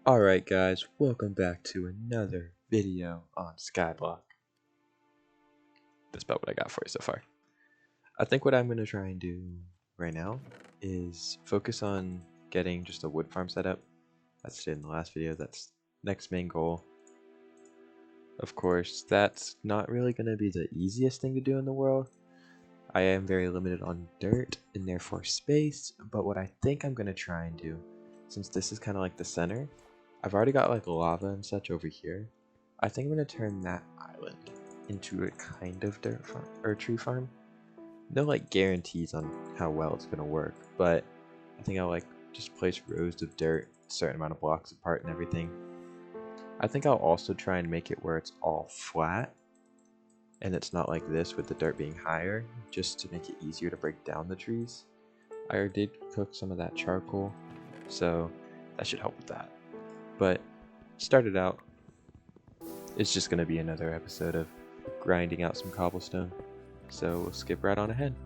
Alright guys, welcome back to another video on Skyblock. That's about what I got for you so far. I think what I'm going to try and do right now is focus on getting just a wood farm set up. That's in the last video, that's next main goal. Of course, that's not really going to be the easiest thing to do in the world. I am very limited on dirt and therefore space, but what I think I'm going to try and do, since this is kind of like the center, I've already got like lava and such over here. I think I'm going to turn that island into a kind of dirt farm or tree farm. No like guarantees on how well it's going to work, but I think I'll like just place rows of dirt, a certain amount of blocks apart and everything. I think I'll also try and make it where it's all flat and it's not like this with the dirt being higher, just to make it easier to break down the trees. I did cook some of that charcoal, so that should help with that. But started out, it's just going to be another episode of grinding out some cobblestone, so we'll skip right on ahead.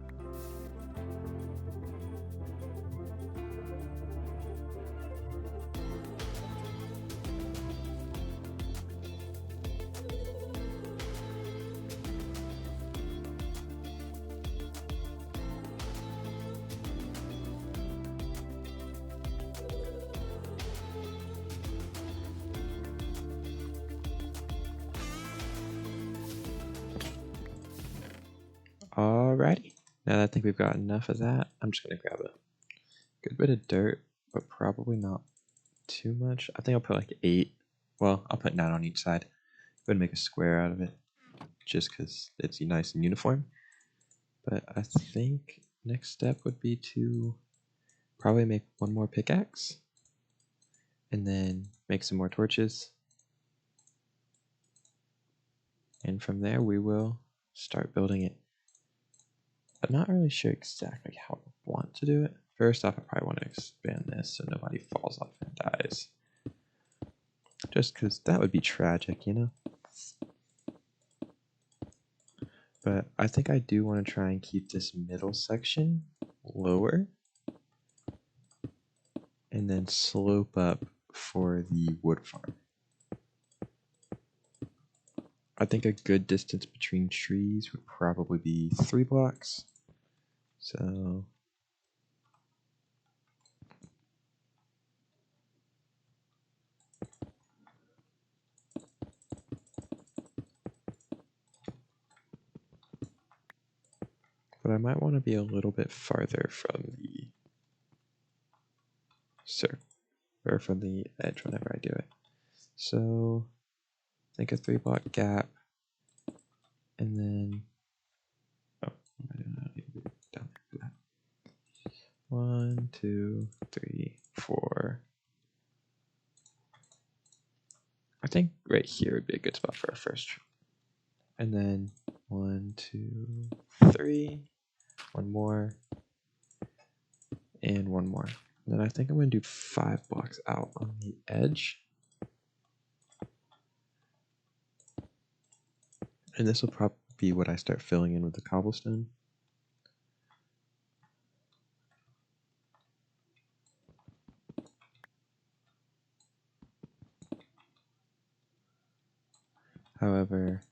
Alrighty, now that I think we've got enough of that, I'm just going to grab a good bit of dirt, but probably not too much. I think I'll put like 8, well, I'll put 9 on each side. Go ahead and make a square out of it, just because it's nice and uniform. But I think next step would be to probably make one more pickaxe, and then make some more torches. And from there we will start building it. I'm not really sure exactly how I want to do it. First off, I probably want to expand this so nobody falls off and dies. Just because that would be tragic, you know? But I think I do want to try and keep this middle section lower. And then slope up for the wood farm. I think a good distance between trees would probably be 3 blocks. So but I might want to be a little bit farther from the or from the edge whenever I do it. So I think a 3 block gap, and then I don't know, down there for that. 1, 2, 3, 4. I think right here would be a good spot for our first tree. And then 1, 2, 3, one more, and one more. And then I think I'm going to do 5 blocks out on the edge. And this will probably be what I start filling in with the cobblestone. However,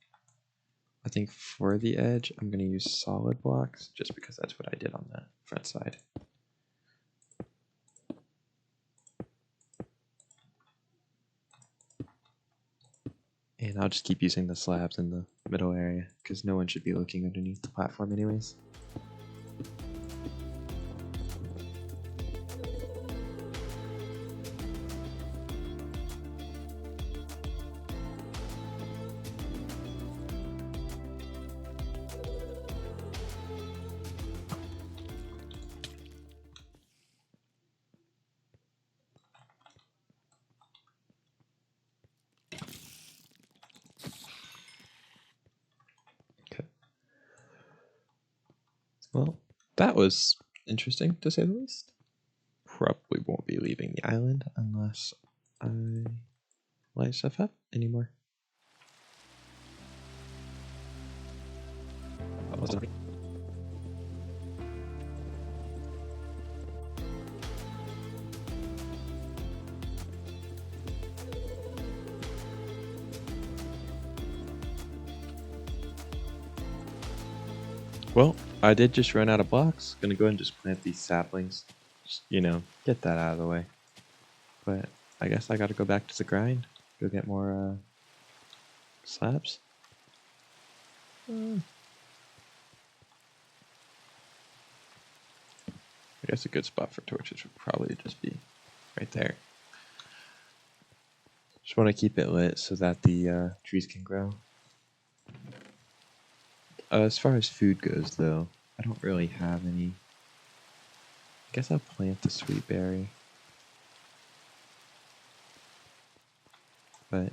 I think for the edge, I'm going to use solid blocks just because that's what I did on the front side. And I'll just keep using the slabs in the middle area because no one should be looking underneath the platform anyways. Well, that was interesting to say the least. Probably won't be leaving the island unless I light stuff up anymore. Well, I did just run out of blocks. Gonna go ahead and just plant these saplings. Just, get that out of the way. But I guess I gotta go back to the grind. Go get more slabs. I guess a good spot for torches would probably just be right there. Just want to keep it lit so that the trees can grow. As far as food goes, though, I don't really have any. I guess I'll plant the sweet berry. But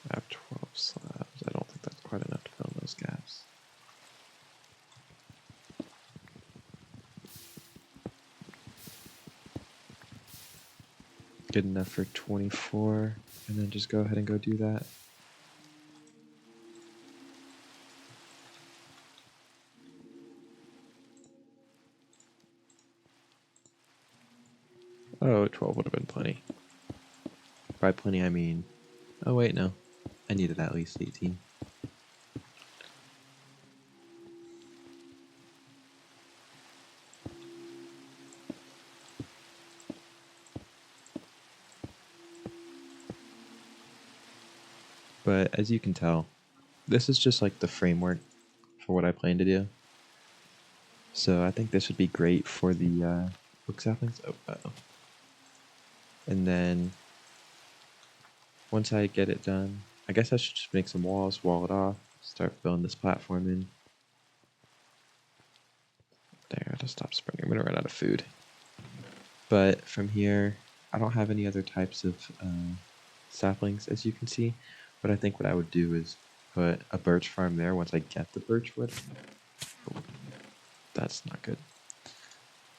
I have 12 slabs. I don't think that's quite enough to fill in those gaps. Good enough for 24, and then just go ahead and go do that. Oh, 12 would have been plenty. By plenty, I mean... Oh, wait, no. I needed at least 18. But as you can tell, this is just like the framework for what I plan to do. So I think this would be great for the book saplings. Oh, uh-oh. And then once I get it done, I guess I should just make some walls, wall it off, start filling this platform in. There, I'll just stop sprinting. I'm gonna run out of food. But from here, I don't have any other types of saplings, as you can see. But I think what I would do is put a birch farm there once I get the birch wood. Oh, that's not good.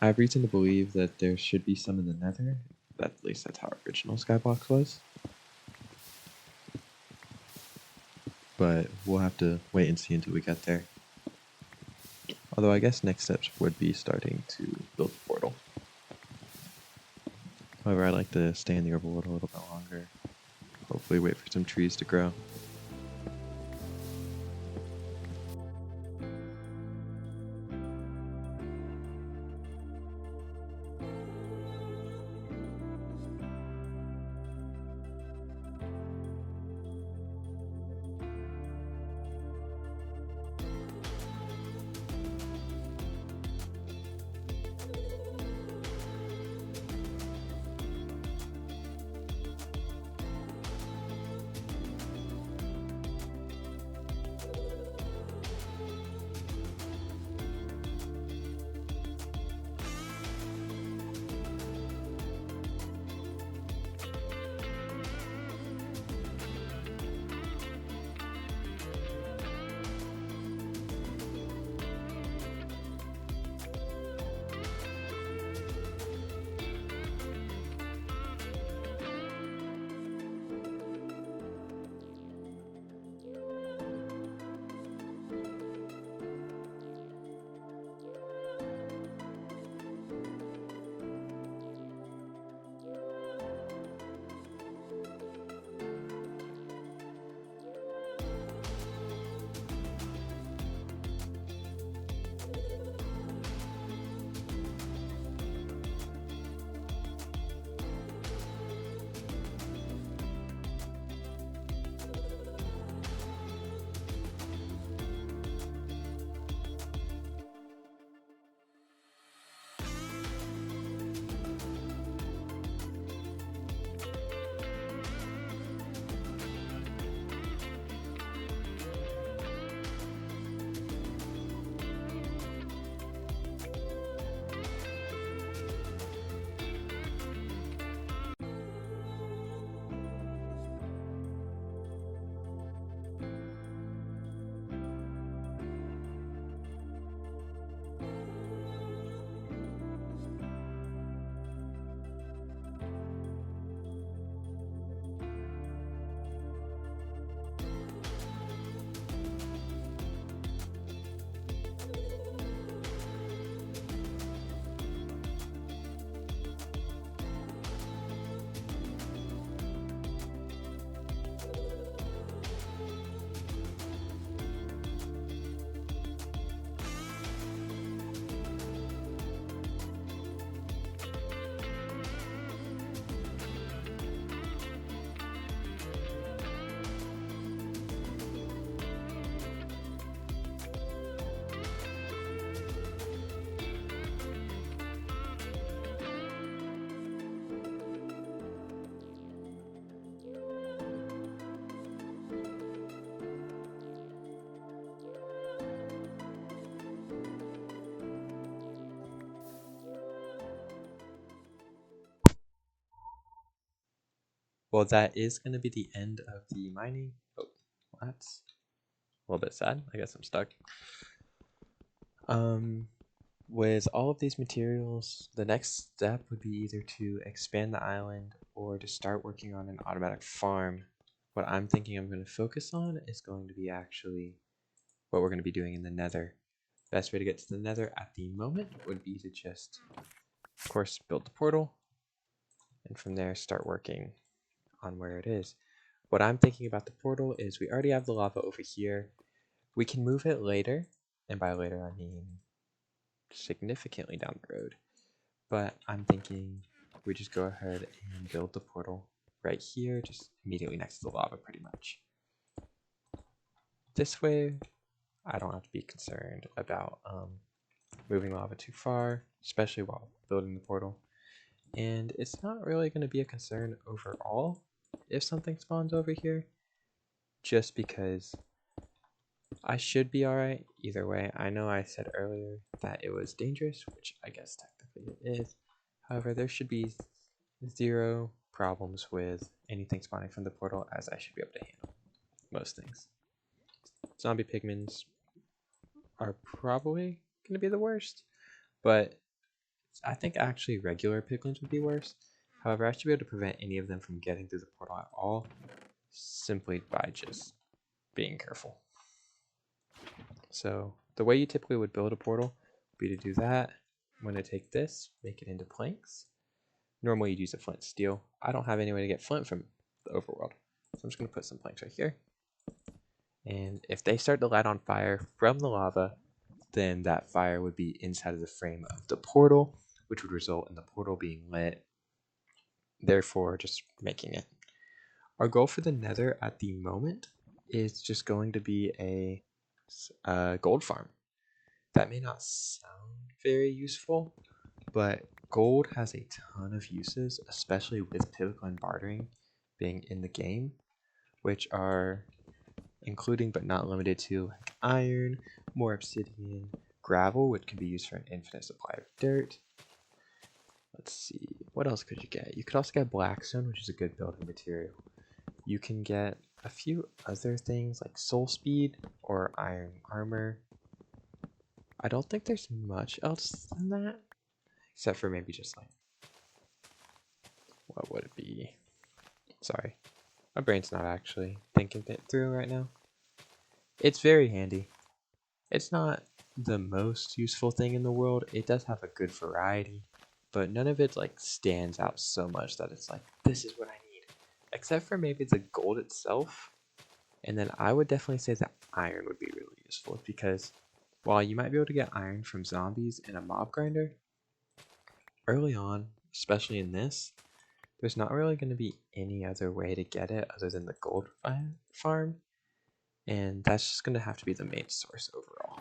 I have reason to believe that there should be some in the nether. At least that's how original Skyblock was. But we'll have to wait and see until we get there. Although I guess next steps would be starting to build a portal. However, I'd like to stay in the overworld a little bit longer. Hopefully wait for some trees to grow. well, that is going to be the end of the mining. Oh, that's a little bit sad. I guess I'm stuck. With all of these materials, the next step would be either to expand the island or to start working on an automatic farm. What I'm thinking I'm going to focus on is going to be actually what we're going to be doing in the nether. Best way to get to the nether at the moment would be to just, of course, build the portal, and from there start working on where it is. What I'm thinking about the portal is we already have the lava over here. We can move it later, and by later I mean significantly down the road. But I'm thinking we just go ahead and build the portal right here, just immediately next to the lava pretty much. This way I don't have to be concerned about moving lava too far, especially while building the portal. And it's not really going to be a concern overall if something spawns over here, just because I should be alright either way. I know I said earlier that it was dangerous, which I guess technically it is. However, there should be zero problems with anything spawning from the portal, as I should be able to handle most things. Zombie pigments are probably going to be the worst, but I think actually regular piglins would be worse. However, I should be able to prevent any of them from getting through the portal at all, simply by just being careful. So the way you typically would build a portal would be to do that. I'm going to take this, make it into planks. Normally you'd use a flint steel. I don't have any way to get flint from the overworld, so I'm just going to put some planks right here. And if they start to light on fire from the lava, then that fire would be inside of the frame of the portal, which would result in the portal being lit, therefore just making it. Our goal for the nether at the moment is just going to be a gold farm. That may not sound very useful, but gold has a ton of uses, especially with piglin bartering being in the game, which are including but not limited to like iron, more obsidian, gravel, which can be used for an infinite supply of dirt. Let's see, what else could you get? You could also get blackstone, which is a good building material. You can get a few other things like soul speed or iron armor. I don't think there's much else than that, except for maybe just like, what would it be? Sorry, my brain's not actually thinking it through right now. It's very handy. It's not the most useful thing in the world. It does have a good variety, but none of it like stands out so much that it's like, this is what I need. Except for maybe the gold itself. And then I would definitely say that iron would be really useful, because while you might be able to get iron from zombies in a mob grinder, early on, especially in this, there's not really going to be any other way to get it other than the gold farm. And that's just going to have to be the main source overall.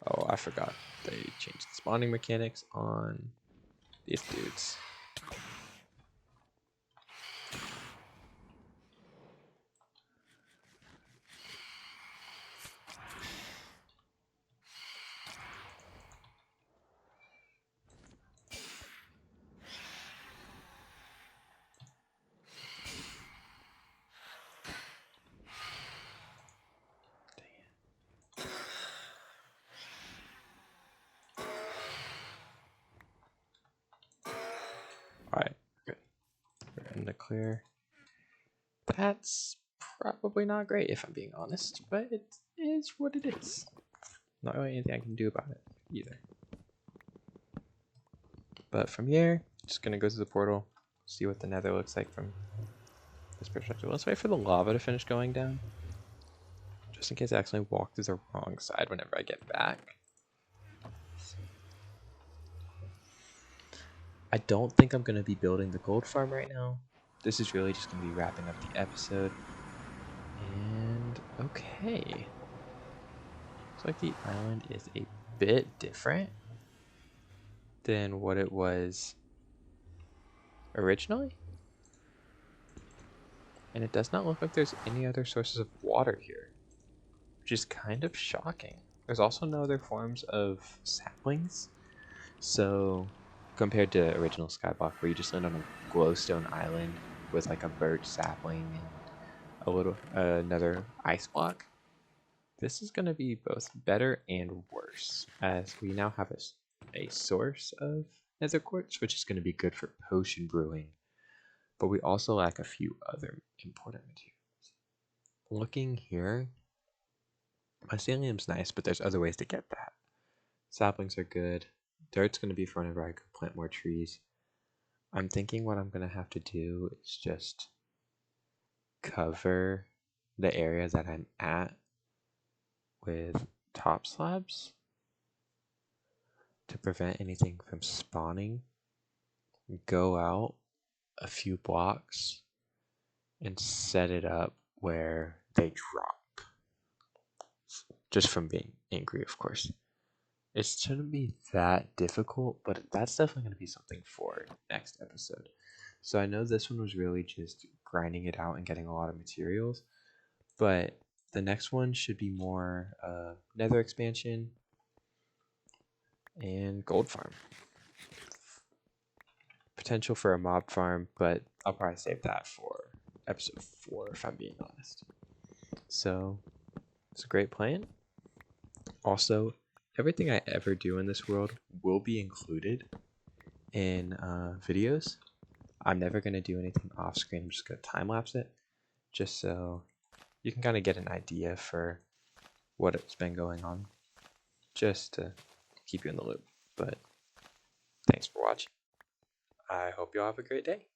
Oh, I forgot. They changed the spawning mechanics on these dudes. Alright, good. We're in the clear. That's probably not great if I'm being honest, but it is what it is. Not really anything I can do about it either. But from here, just gonna go to the portal, see what the nether looks like from this perspective. Let's wait for the lava to finish going down, just in case I accidentally walk through the wrong side whenever I get back. I don't think I'm going to be building the gold farm right now. This is really just going to be wrapping up the episode. And okay. Looks like the island is a bit different than what it was originally. And it does not look like there's any other sources of water here, which is kind of shocking. There's also no other forms of saplings. So compared to original Skyblock, where you just land on a glowstone island with like a birch sapling and a little another ice block. This is going to be both better and worse, as we now have a source of nether quartz, which is going to be good for potion brewing, but we also lack a few other important materials. Looking here, mycelium's nice, but there's other ways to get that. Saplings are good. Dirt's going to be for whenever I could plant more trees. I'm thinking what I'm going to have to do is just cover the area that I'm at with top slabs to prevent anything from spawning. Go out a few blocks and set it up where they drop. Just from being angry, of course. It shouldn't be that difficult, but that's definitely going to be something for next episode. So I know this one was really just grinding it out and getting a lot of materials, but the next one should be more nether expansion and gold farm. Potential for a mob farm, but I'll probably save that for episode 4 if I'm being honest. So it's a great plan. Also, everything I ever do in this world will be included in videos. I'm never going to do anything off screen. I'm just going to time lapse it just so you can kind of get an idea for what it's been going on, just to keep you in the loop. But thanks for watching. I hope you all have a great day.